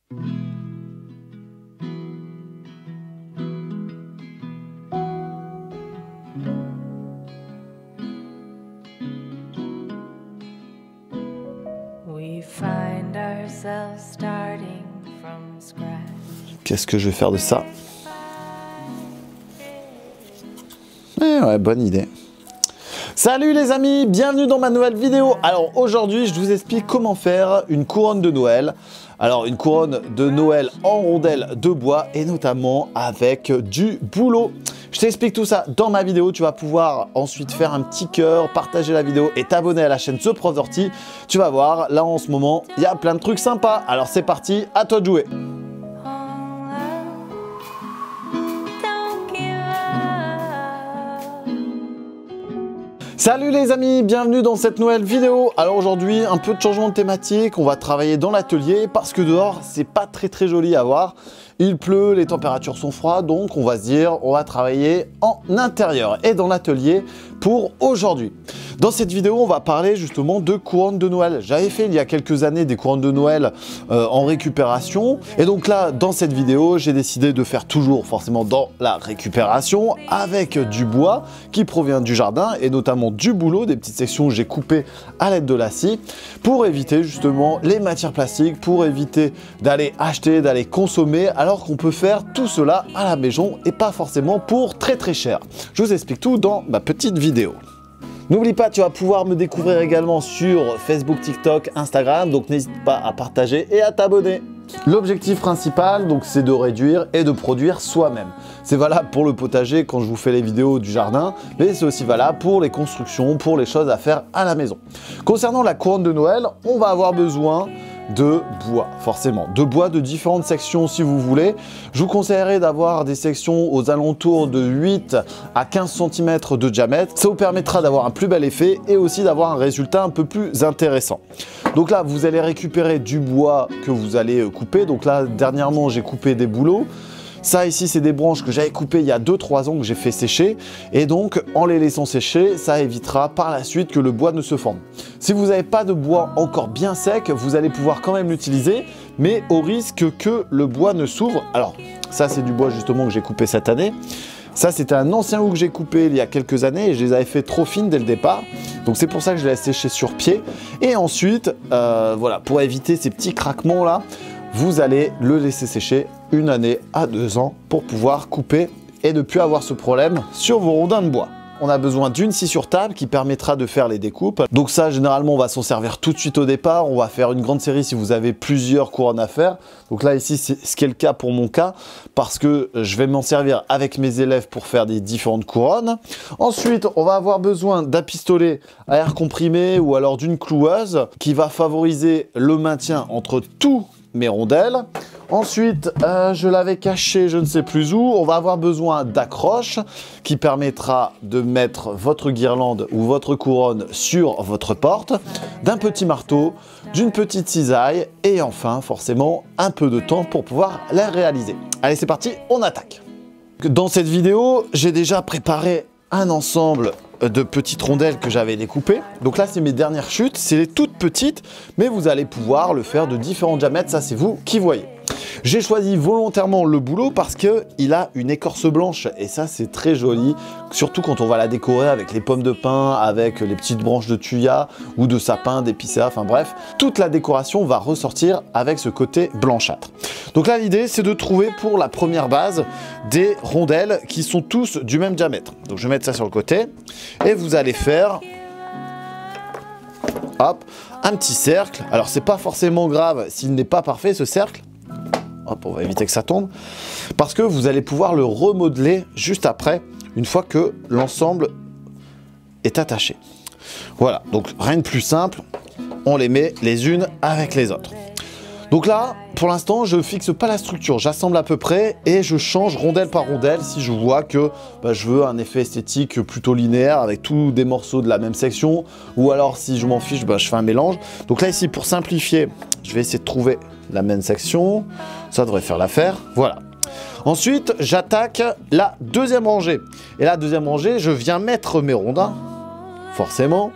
Qu'est-ce que je vais faire de ça? Eh ouais, bonne idée. Salut les amis, bienvenue dans ma nouvelle vidéo. Alors aujourd'hui, je vous explique comment faire une couronne de Noël. Alors une couronne de Noël en rondelles de bois et notamment avec du bouleau. Je t'explique tout ça dans ma vidéo. Tu vas pouvoir ensuite faire un petit cœur, partager la vidéo et t'abonner à la chaîne The Prof d'Ortie. Tu vas voir, là en ce moment, il y a plein de trucs sympas. Alors c'est parti, à toi de jouer. Salut les amis, bienvenue dans cette nouvelle vidéo. Alors aujourd'hui, un peu de changement de thématique, on va travailler dans l'atelier parce que dehors, c'est pas très joli à voir. Il pleut, les températures sont froides, donc on va se dire, on va travailler en intérieur et dans l'atelier pour aujourd'hui. Dans cette vidéo, on va parler justement de couronnes de Noël. J'avais fait il y a quelques années des couronnes de Noël en récupération. Et donc là, dans cette vidéo, j'ai décidé de faire toujours forcément dans la récupération avec du bois qui provient du jardin et notamment du bouleau, des petites sections que j'ai coupées à l'aide de la scie pour éviter justement les matières plastiques, pour éviter d'aller acheter, d'aller consommer alors qu'on peut faire tout cela à la maison et pas forcément pour très cher. Je vous explique tout dans ma petite vidéo. N'oublie pas, tu vas pouvoir me découvrir également sur Facebook, TikTok, Instagram, donc n'hésite pas à partager et à t'abonner. L'objectif principal, donc, c'est de réduire et de produire soi-même. C'est valable pour le potager quand je vous fais les vidéos du jardin, mais c'est aussi valable pour les constructions, pour les choses à faire à la maison. Concernant la couronne de Noël, on va avoir besoin de bois, forcément. De bois de différentes sections si vous voulez. Je vous conseillerais d'avoir des sections aux alentours de 8 à 15 cm de diamètre. Ça vous permettra d'avoir un plus bel effet et aussi d'avoir un résultat un peu plus intéressant. Donc là, vous allez récupérer du bois que vous allez couper. Donc là, dernièrement, j'ai coupé des bouleaux. Ça ici, c'est des branches que j'avais coupées il y a 2-3 ans que j'ai fait sécher. Et donc, en les laissant sécher, ça évitera par la suite que le bois ne se forme. Si vous n'avez pas de bois encore bien sec, vous allez pouvoir quand même l'utiliser, mais au risque que le bois ne s'ouvre. Alors, ça, c'est du bois justement que j'ai coupé cette année. Ça, c'était un ancien hou que j'ai coupé il y a quelques années et je les avais fait trop fines dès le départ. Donc, c'est pour ça que je les ai séchés sur pied. Et ensuite, voilà, pour éviter ces petits craquements là, vous allez le laisser sécher 1 année à 2 ans pour pouvoir couper et ne plus avoir ce problème sur vos rondins de bois. On a besoin d'une scie sur table qui permettra de faire les découpes. Donc ça, généralement, on va s'en servir tout de suite au départ. On va faire une grande série si vous avez plusieurs couronnes à faire. Donc là, ici, c'est ce qui est le cas pour mon cas parce que je vais m'en servir avec mes élèves pour faire des différentes couronnes. Ensuite, on va avoir besoin d'un pistolet à air comprimé ou alors d'une cloueuse qui va favoriser le maintien entre tous mes rondelles. Ensuite, je l'avais caché, je ne sais plus où. On va avoir besoin d'accroche qui permettra de mettre votre guirlande ou votre couronne sur votre porte, d'un petit marteau, d'une petite cisaille et enfin, forcément, un peu de temps pour pouvoir la réaliser. Allez, c'est parti, on attaque. Dans cette vidéo, j'ai déjà préparé un ensemble de petites rondelles que j'avais découpées. Donc là, c'est mes dernières chutes. C'est les toutes petites, mais vous allez pouvoir le faire de différents diamètres. Ça, c'est vous qui voyez. J'ai choisi volontairement le bouleau parce qu'il a une écorce blanche et ça, c'est très joli. Surtout quand on va la décorer avec les pommes de pin, avec les petites branches de thuya ou de sapin, d'épicéa, enfin bref. Toute la décoration va ressortir avec ce côté blanchâtre. Donc là, l'idée, c'est de trouver pour la première base des rondelles qui sont tous du même diamètre. Donc je vais mettre ça sur le côté et vous allez faire, hop, un petit cercle. Alors c'est pas forcément grave s'il n'est pas parfait ce cercle. Hop, on va éviter que ça tombe. Parce que vous allez pouvoir le remodeler juste après, une fois que l'ensemble est attaché. Voilà, donc rien de plus simple. On les met les unes avec les autres. Donc là, pour l'instant, je ne fixe pas la structure. J'assemble à peu près et je change rondelle par rondelle si je vois que je veux un effet esthétique plutôt linéaire avec tous des morceaux de la même section. Ou alors, si je m'en fiche, je fais un mélange. Donc là, ici, pour simplifier, je vais essayer de trouver la même section. Ça devrait faire l'affaire. Voilà. Ensuite, j'attaque la deuxième rangée. Et la deuxième rangée, je viens mettre mes rondins, forcément.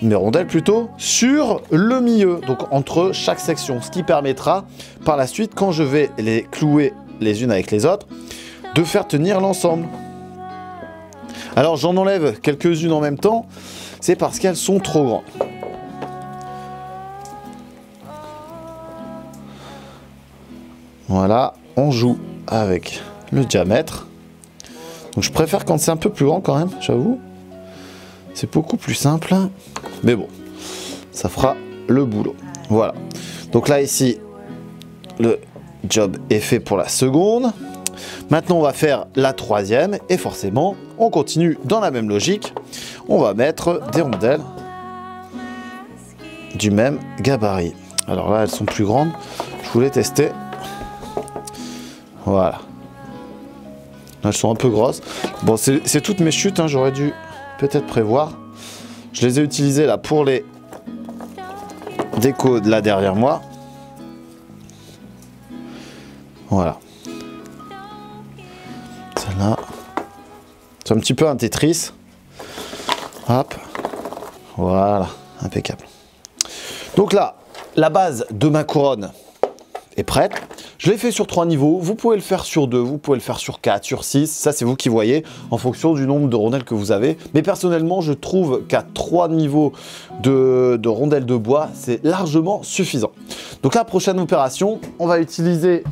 mes rondelles plutôt, sur le milieu, donc entre chaque section, ce qui permettra par la suite, quand je vais les clouer les unes avec les autres, de faire tenir l'ensemble. Alors j'en enlève quelques-unes en même temps, c'est parce qu'elles sont trop grandes. Voilà, on joue avec le diamètre. Donc je préfère quand c'est un peu plus grand quand même, j'avoue. C'est beaucoup plus simple. Mais bon, ça fera le boulot. Voilà. Donc là ici, le job est fait pour la seconde. Maintenant, on va faire la troisième. Et forcément, on continue dans la même logique. On va mettre des rondelles du même gabarit. Alors là, elles sont plus grandes. Je voulais tester. Voilà. Elles sont un peu grosses. Bon, c'est toutes mes chutes, hein, j'aurais dû peut-être prévoir. Je les ai utilisées là pour les décos de là derrière moi. Voilà. Celle-là. C'est un petit peu un Tetris. Hop. Voilà. Impeccable. Donc là, la base de ma couronne est prête. Je l'ai fait sur 3 niveaux, vous pouvez le faire sur 2, vous pouvez le faire sur 4, sur 6, ça c'est vous qui voyez, en fonction du nombre de rondelles que vous avez. Mais personnellement, je trouve qu'à 3 niveaux de rondelles de bois, c'est largement suffisant. Donc la prochaine opération, on va utiliser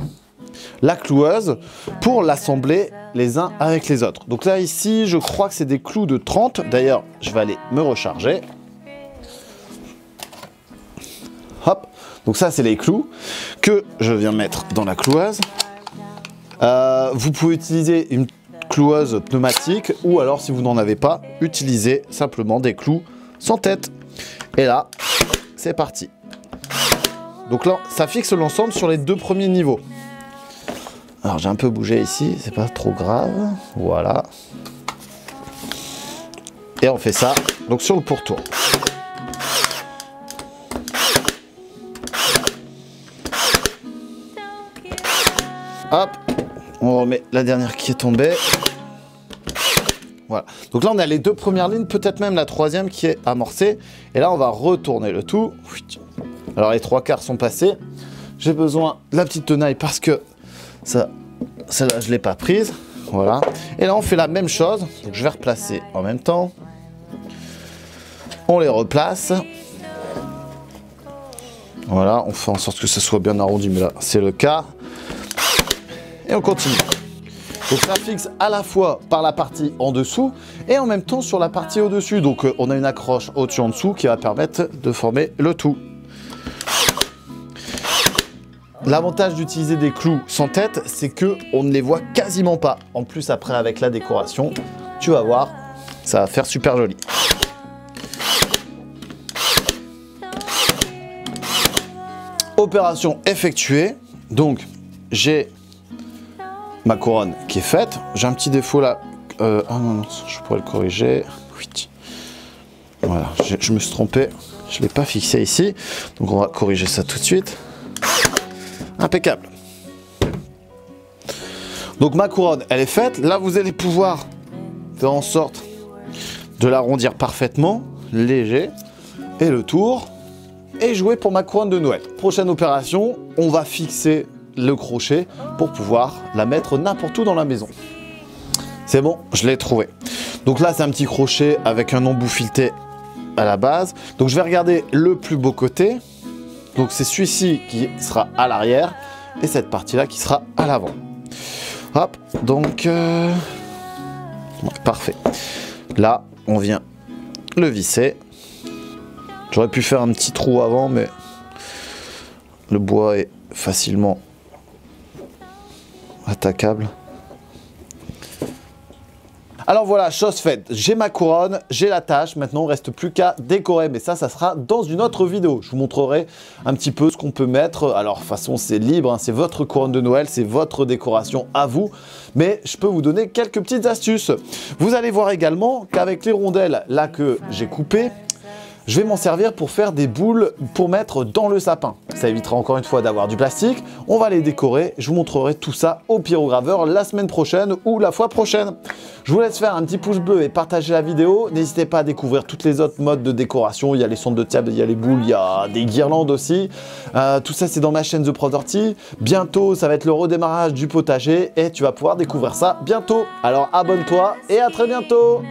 la cloueuse pour l'assembler les uns avec les autres. Donc là ici, je crois que c'est des clous de 30, d'ailleurs je vais aller me recharger. Hop. Donc ça, c'est les clous que je viens mettre dans la cloueuse. Vous pouvez utiliser une cloueuse pneumatique ou alors, si vous n'en avez pas, utilisez simplement des clous sans tête. Et là, c'est parti. Donc là, ça fixe l'ensemble sur les 2 premiers niveaux. Alors, j'ai un peu bougé ici, c'est pas trop grave. Voilà. Et on fait ça donc sur le pourtour. Hop, on remet la dernière qui est tombée. Voilà. Donc là, on a les 2 premières lignes, peut-être même la 3e qui est amorcée. Et là, on va retourner le tout. Alors, les 3/4 sont passés. J'ai besoin de la petite tenaille parce que celle-là, je ne l'ai pas prise. Voilà. Et là, on fait la même chose. Donc, je vais replacer en même temps. On les replace. Voilà, on fait en sorte que ce soit bien arrondi, mais là, c'est le cas. Et on continue. Donc ça fixe à la fois par la partie en dessous et en même temps sur la partie au-dessus. Donc on a une accroche au-dessus en dessous qui va permettre de former le tout. L'avantage d'utiliser des clous sans tête, c'est que on ne les voit quasiment pas. En plus après avec la décoration, tu vas voir, ça va faire super joli. Opération effectuée. Donc j'ai ma couronne qui est faite. J'ai un petit défaut là. Ah non, je pourrais le corriger. Oui. Voilà, je me suis trompé. Je ne l'ai pas fixé ici. Donc on va corriger ça tout de suite. Impeccable. Donc ma couronne, elle est faite. Là, vous allez pouvoir faire en sorte de l'arrondir parfaitement, léger, et le tour, et jouer pour ma couronne de Noël. Prochaine opération, on va fixer le crochet pour pouvoir la mettre n'importe où dans la maison. C'est bon, je l'ai trouvé. Donc là, c'est un petit crochet avec un embout fileté à la base. Donc je vais regarder le plus beau côté. Donc c'est celui-ci qui sera à l'arrière et cette partie-là qui sera à l'avant. Hop, donc parfait. Là, on vient le visser. J'aurais pu faire un petit trou avant, mais le bois est facilement attaquable. Alors voilà, chose faite, j'ai ma couronne, j'ai la tâche, maintenant il ne reste plus qu'à décorer, mais ça sera dans une autre vidéo. Je vous montrerai un petit peu ce qu'on peut mettre. Alors de toute façon c'est libre, hein, c'est votre couronne de Noël, c'est votre décoration à vous, mais je peux vous donner quelques petites astuces. Vous allez voir également qu'avec les rondelles là que j'ai coupées, je vais m'en servir pour faire des boules pour mettre dans le sapin. Ça évitera encore une fois d'avoir du plastique. On va les décorer. Je vous montrerai tout ça au pyrograveur la semaine prochaine ou la fois prochaine. Je vous laisse faire un petit pouce bleu et partager la vidéo. N'hésitez pas à découvrir toutes les autres modes de décoration. Il y a les centres de table, il y a les boules, il y a des guirlandes aussi. Tout ça, c'est dans ma chaîne The Proud Horty. Bientôt, ça va être le redémarrage du potager et tu vas pouvoir découvrir ça bientôt. Alors abonne-toi et à très bientôt.